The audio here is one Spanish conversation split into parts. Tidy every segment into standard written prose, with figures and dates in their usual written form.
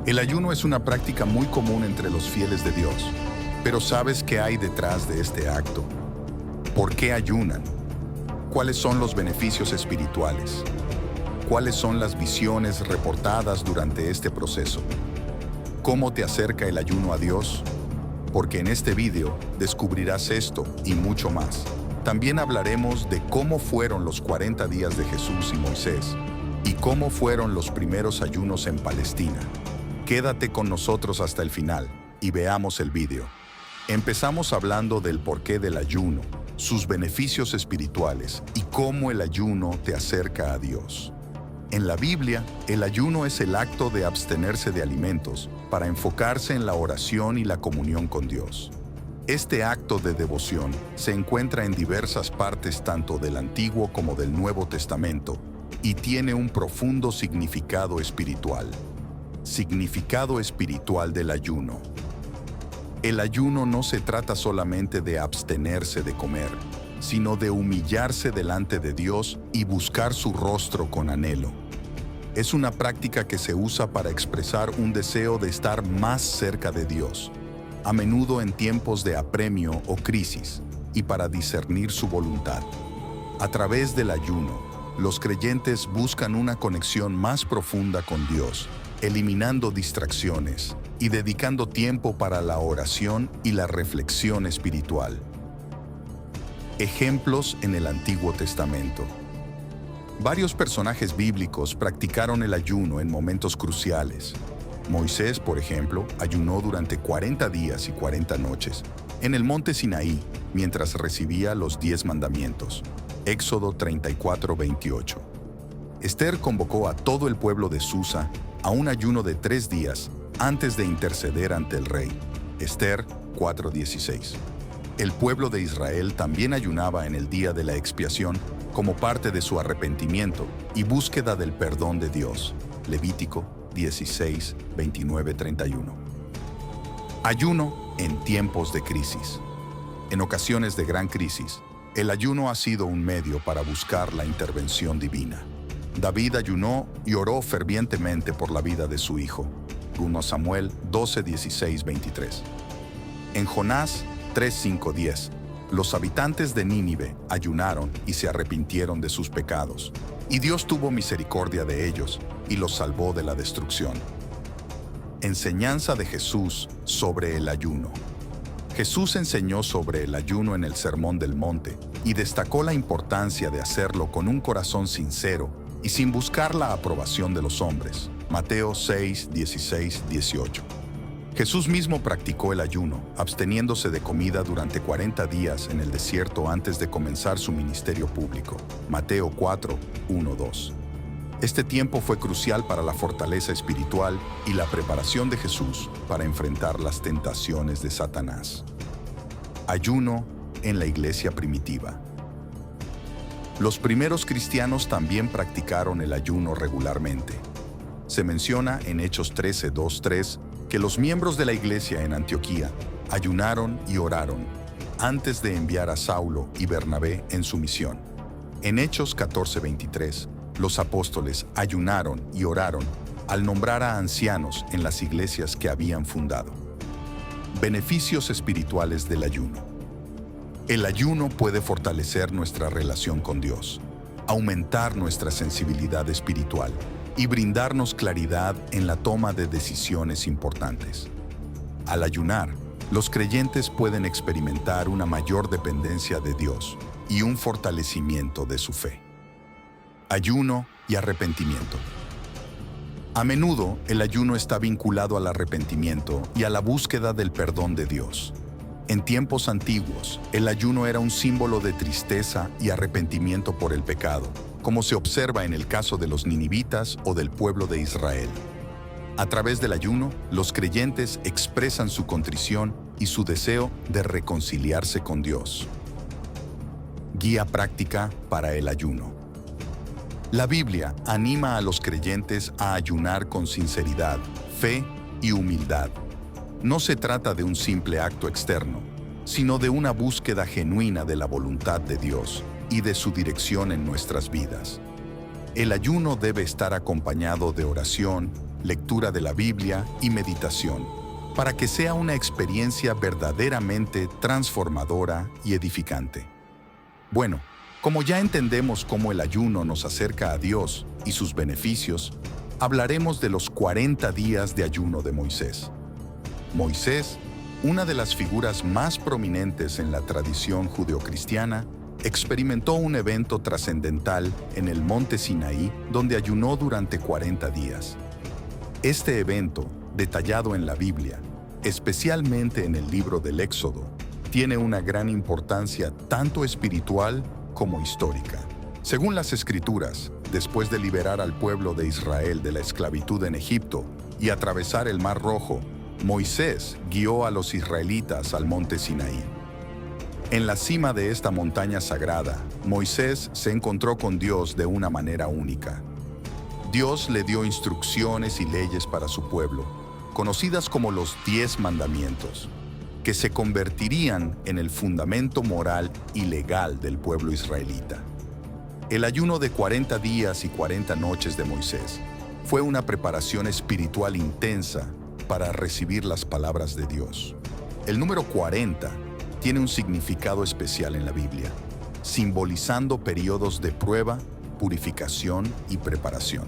El ayuno es una práctica muy común entre los fieles de Dios. Pero ¿sabes qué hay detrás de este acto? ¿Por qué ayunan? ¿Cuáles son los beneficios espirituales? ¿Cuáles son las visiones reportadas durante este proceso? ¿Cómo te acerca el ayuno a Dios? Porque en este video descubrirás esto y mucho más. También hablaremos de cómo fueron los 40 días de Jesús y Moisés y cómo fueron los primeros ayunos en Palestina. Quédate con nosotros hasta el final y veamos el video. Empezamos hablando del porqué del ayuno, sus beneficios espirituales y cómo el ayuno te acerca a Dios. En la Biblia, el ayuno es el acto de abstenerse de alimentos para enfocarse en la oración y la comunión con Dios. Este acto de devoción se encuentra en diversas partes tanto del Antiguo como del Nuevo Testamento y tiene un profundo significado espiritual. Significado espiritual del ayuno. El ayuno no se trata solamente de abstenerse de comer, sino de humillarse delante de Dios y buscar su rostro con anhelo. Es una práctica que se usa para expresar un deseo de estar más cerca de Dios, a menudo en tiempos de apremio o crisis, y para discernir su voluntad. A través del ayuno, los creyentes buscan una conexión más profunda con Dios, eliminando distracciones y dedicando tiempo para la oración y la reflexión espiritual. Ejemplos en el Antiguo Testamento. Varios personajes bíblicos practicaron el ayuno en momentos cruciales. Moisés, por ejemplo, ayunó durante 40 días y 40 noches en el monte Sinaí mientras recibía los 10 mandamientos. Éxodo 34:28. Esther convocó a todo el pueblo de Susa a un ayuno de 3 días antes de interceder ante el rey. Esther 4:16. El pueblo de Israel también ayunaba en el día de la expiación como parte de su arrepentimiento y búsqueda del perdón de Dios. Levítico 16:29-31. Ayuno en tiempos de crisis. En ocasiones de gran crisis, el ayuno ha sido un medio para buscar la intervención divina. David ayunó y oró fervientemente por la vida de su hijo. 1 Samuel 12:16-23. En Jonás 3:5-10, los habitantes de Nínive ayunaron y se arrepintieron de sus pecados, y Dios tuvo misericordia de ellos y los salvó de la destrucción. Enseñanza de Jesús sobre el ayuno. Jesús enseñó sobre el ayuno en el Sermón del Monte y destacó la importancia de hacerlo con un corazón sincero y sin buscar la aprobación de los hombres. Mateo 6:16-18. Jesús mismo practicó el ayuno, absteniéndose de comida durante 40 días en el desierto antes de comenzar su ministerio público. Mateo 4:1-2. Este tiempo fue crucial para la fortaleza espiritual y la preparación de Jesús para enfrentar las tentaciones de Satanás. Ayuno en la iglesia primitiva. Los primeros cristianos también practicaron el ayuno regularmente. Se menciona en Hechos 13:2-3 que los miembros de la iglesia en Antioquía ayunaron y oraron antes de enviar a Saulo y Bernabé en su misión. En Hechos 14:23, los apóstoles ayunaron y oraron al nombrar a ancianos en las iglesias que habían fundado. Beneficios espirituales del ayuno. El ayuno puede fortalecer nuestra relación con Dios, aumentar nuestra sensibilidad espiritual y brindarnos claridad en la toma de decisiones importantes. Al ayunar, los creyentes pueden experimentar una mayor dependencia de Dios y un fortalecimiento de su fe. Ayuno y arrepentimiento. A menudo, el ayuno está vinculado al arrepentimiento y a la búsqueda del perdón de Dios. En tiempos antiguos, el ayuno era un símbolo de tristeza y arrepentimiento por el pecado, como se observa en el caso de los ninivitas o del pueblo de Israel. A través del ayuno, los creyentes expresan su contrición y su deseo de reconciliarse con Dios. Guía práctica para el ayuno. La Biblia anima a los creyentes a ayunar con sinceridad, fe y humildad. No se trata de un simple acto externo, sino de una búsqueda genuina de la voluntad de Dios y de su dirección en nuestras vidas. El ayuno debe estar acompañado de oración, lectura de la Biblia y meditación, para que sea una experiencia verdaderamente transformadora y edificante. Bueno, como ya entendemos cómo el ayuno nos acerca a Dios y sus beneficios, hablaremos de los 40 días de ayuno de Moisés. Moisés, una de las figuras más prominentes en la tradición judeocristiana, experimentó un evento trascendental en el monte Sinaí, donde ayunó durante 40 días. Este evento, detallado en la Biblia, especialmente en el libro del Éxodo, tiene una gran importancia tanto espiritual como histórica. Según las Escrituras, después de liberar al pueblo de Israel de la esclavitud en Egipto y atravesar el Mar Rojo, Moisés guió a los israelitas al monte Sinaí. En la cima de esta montaña sagrada, Moisés se encontró con Dios de una manera única. Dios le dio instrucciones y leyes para su pueblo, conocidas como los 10 mandamientos, que se convertirían en el fundamento moral y legal del pueblo israelita. El ayuno de 40 días y 40 noches de Moisés fue una preparación espiritual intensa para recibir las palabras de Dios. El número 40 tiene un significado especial en la Biblia, simbolizando periodos de prueba, purificación y preparación.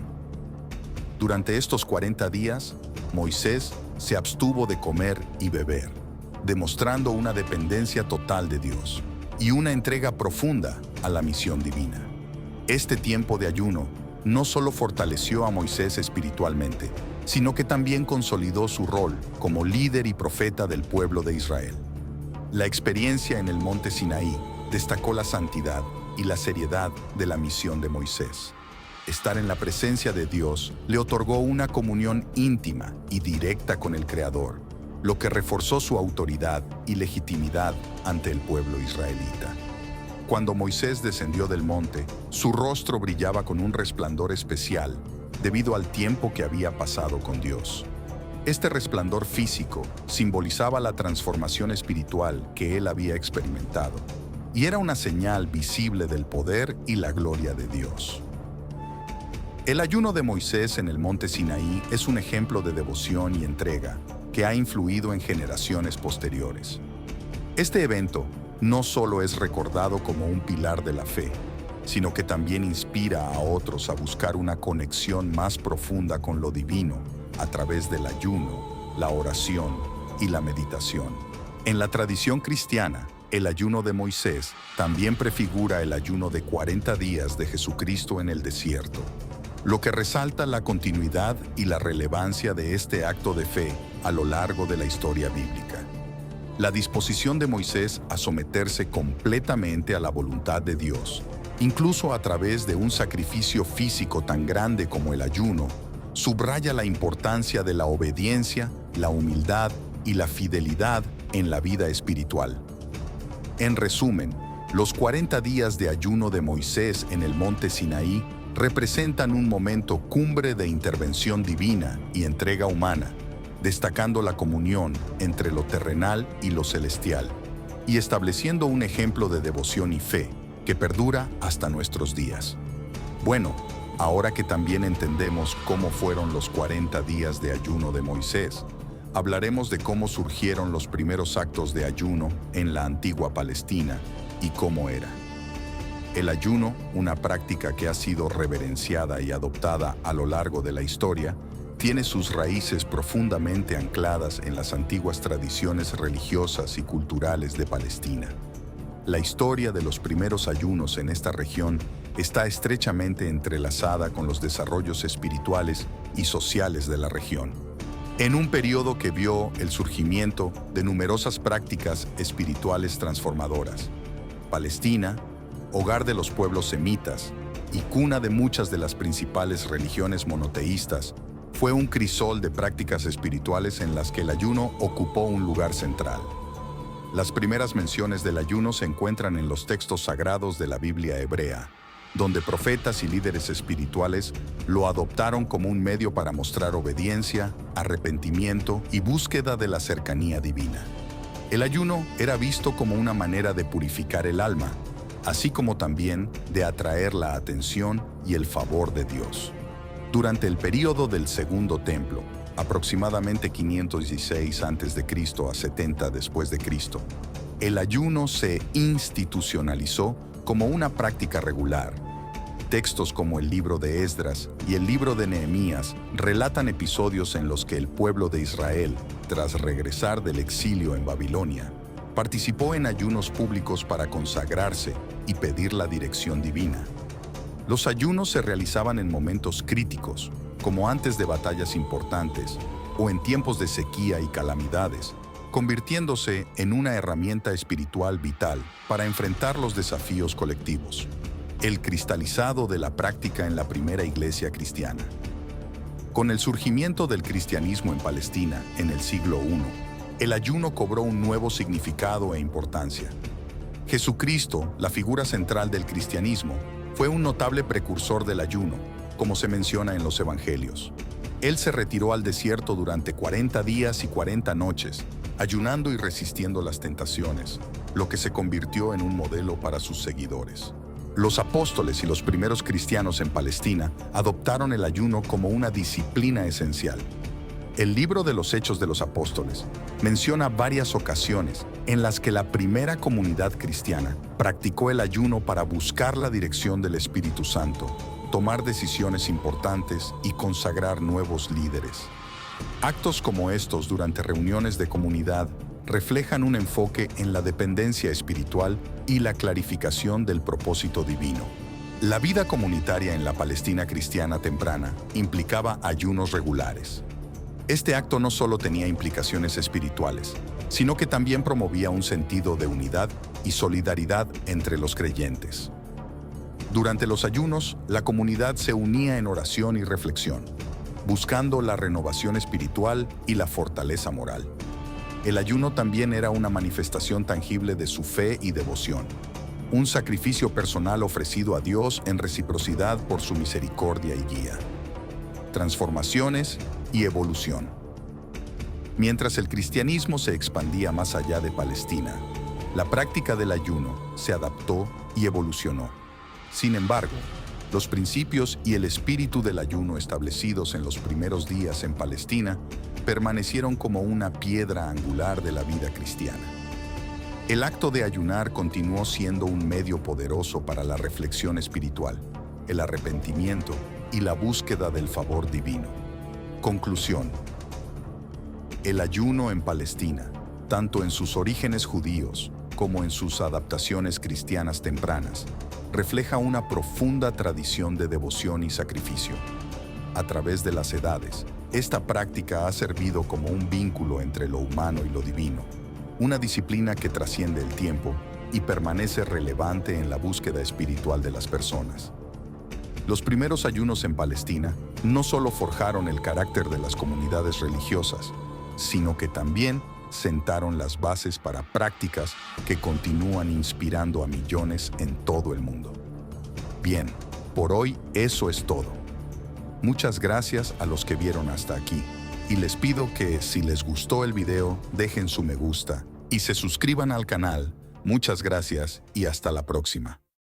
Durante estos 40 días, Moisés se abstuvo de comer y beber, demostrando una dependencia total de Dios y una entrega profunda a la misión divina. Este tiempo de ayuno no solo fortaleció a Moisés espiritualmente, sino que también consolidó su rol como líder y profeta del pueblo de Israel. La experiencia en el monte Sinaí destacó la santidad y la seriedad de la misión de Moisés. Estar en la presencia de Dios le otorgó una comunión íntima y directa con el Creador, lo que reforzó su autoridad y legitimidad ante el pueblo israelita. Cuando Moisés descendió del monte, su rostro brillaba con un resplandor especial debido al tiempo que había pasado con Dios. Este resplandor físico simbolizaba la transformación espiritual que él había experimentado y era una señal visible del poder y la gloria de Dios. El ayuno de Moisés en el monte Sinaí es un ejemplo de devoción y entrega que ha influido en generaciones posteriores. Este evento no solo es recordado como un pilar de la fe, sino que también inspira a otros a buscar una conexión más profunda con lo divino a través del ayuno, la oración y la meditación. En la tradición cristiana, el ayuno de Moisés también prefigura el ayuno de 40 días de Jesucristo en el desierto, lo que resalta la continuidad y la relevancia de este acto de fe a lo largo de la historia bíblica. La disposición de Moisés a someterse completamente a la voluntad de Dios, incluso a través de un sacrificio físico tan grande como el ayuno, subraya la importancia de la obediencia, la humildad y la fidelidad en la vida espiritual. En resumen, los 40 días de ayuno de Moisés en el monte Sinaí representan un momento cumbre de intervención divina y entrega humana, destacando la comunión entre lo terrenal y lo celestial, y estableciendo un ejemplo de devoción y fe que perdura hasta nuestros días. Bueno, ahora que también entendemos cómo fueron los 40 días de ayuno de Moisés, hablaremos de cómo surgieron los primeros actos de ayuno en la antigua Palestina y cómo era. El ayuno, una práctica que ha sido reverenciada y adoptada a lo largo de la historia, tiene sus raíces profundamente ancladas en las antiguas tradiciones religiosas y culturales de Palestina. La historia de los primeros ayunos en esta región está estrechamente entrelazada con los desarrollos espirituales y sociales de la región. En un periodo que vio el surgimiento de numerosas prácticas espirituales transformadoras, Palestina, hogar de los pueblos semitas y cuna de muchas de las principales religiones monoteístas, fue un crisol de prácticas espirituales en las que el ayuno ocupó un lugar central. Las primeras menciones del ayuno se encuentran en los textos sagrados de la Biblia hebrea, donde profetas y líderes espirituales lo adoptaron como un medio para mostrar obediencia, arrepentimiento y búsqueda de la cercanía divina. El ayuno era visto como una manera de purificar el alma, así como también de atraer la atención y el favor de Dios. Durante el período del Segundo Templo, aproximadamente 516 a.C. a 70 después de Cristo, el ayuno se institucionalizó como una práctica regular. Textos como el libro de Esdras y el libro de Nehemías relatan episodios en los que el pueblo de Israel, tras regresar del exilio en Babilonia, participó en ayunos públicos para consagrarse y pedir la dirección divina. Los ayunos se realizaban en momentos críticos, como antes de batallas importantes o en tiempos de sequía y calamidades, convirtiéndose en una herramienta espiritual vital para enfrentar los desafíos colectivos. El cristalizado de la práctica en la primera iglesia cristiana. Con el surgimiento del cristianismo en Palestina en el siglo I, el ayuno cobró un nuevo significado e importancia. Jesucristo, la figura central del cristianismo, fue un notable precursor del ayuno, como se menciona en los evangelios. Él se retiró al desierto durante 40 días y 40 noches, ayunando y resistiendo las tentaciones, lo que se convirtió en un modelo para sus seguidores. Los apóstoles y los primeros cristianos en Palestina adoptaron el ayuno como una disciplina esencial. El libro de los Hechos de los Apóstoles menciona varias ocasiones en las que la primera comunidad cristiana practicó el ayuno para buscar la dirección del Espíritu Santo, tomar decisiones importantes y consagrar nuevos líderes. Actos como estos durante reuniones de comunidad reflejan un enfoque en la dependencia espiritual y la clarificación del propósito divino. La vida comunitaria en la Palestina cristiana temprana implicaba ayunos regulares. Este acto no solo tenía implicaciones espirituales, sino que también promovía un sentido de unidad y solidaridad entre los creyentes. Durante los ayunos, la comunidad se unía en oración y reflexión, buscando la renovación espiritual y la fortaleza moral. El ayuno también era una manifestación tangible de su fe y devoción, un sacrificio personal ofrecido a Dios en reciprocidad por su misericordia y guía. Transformaciones y evolución. Mientras el cristianismo se expandía más allá de Palestina, la práctica del ayuno se adaptó y evolucionó. Sin embargo, los principios y el espíritu del ayuno establecidos en los primeros días en Palestina permanecieron como una piedra angular de la vida cristiana. El acto de ayunar continuó siendo un medio poderoso para la reflexión espiritual, el arrepentimiento y la búsqueda del favor divino. Conclusión. El ayuno en Palestina, tanto en sus orígenes judíos como en sus adaptaciones cristianas tempranas, refleja una profunda tradición de devoción y sacrificio. A través de las edades, esta práctica ha servido como un vínculo entre lo humano y lo divino, una disciplina que trasciende el tiempo y permanece relevante en la búsqueda espiritual de las personas. Los primeros ayunos en Palestina no solo forjaron el carácter de las comunidades religiosas, sino que también sentaron las bases para prácticas que continúan inspirando a millones en todo el mundo. Bien, por hoy eso es todo. Muchas gracias a los que vieron hasta aquí y les pido que si les gustó el video dejen su me gusta y se suscriban al canal. Muchas gracias y hasta la próxima.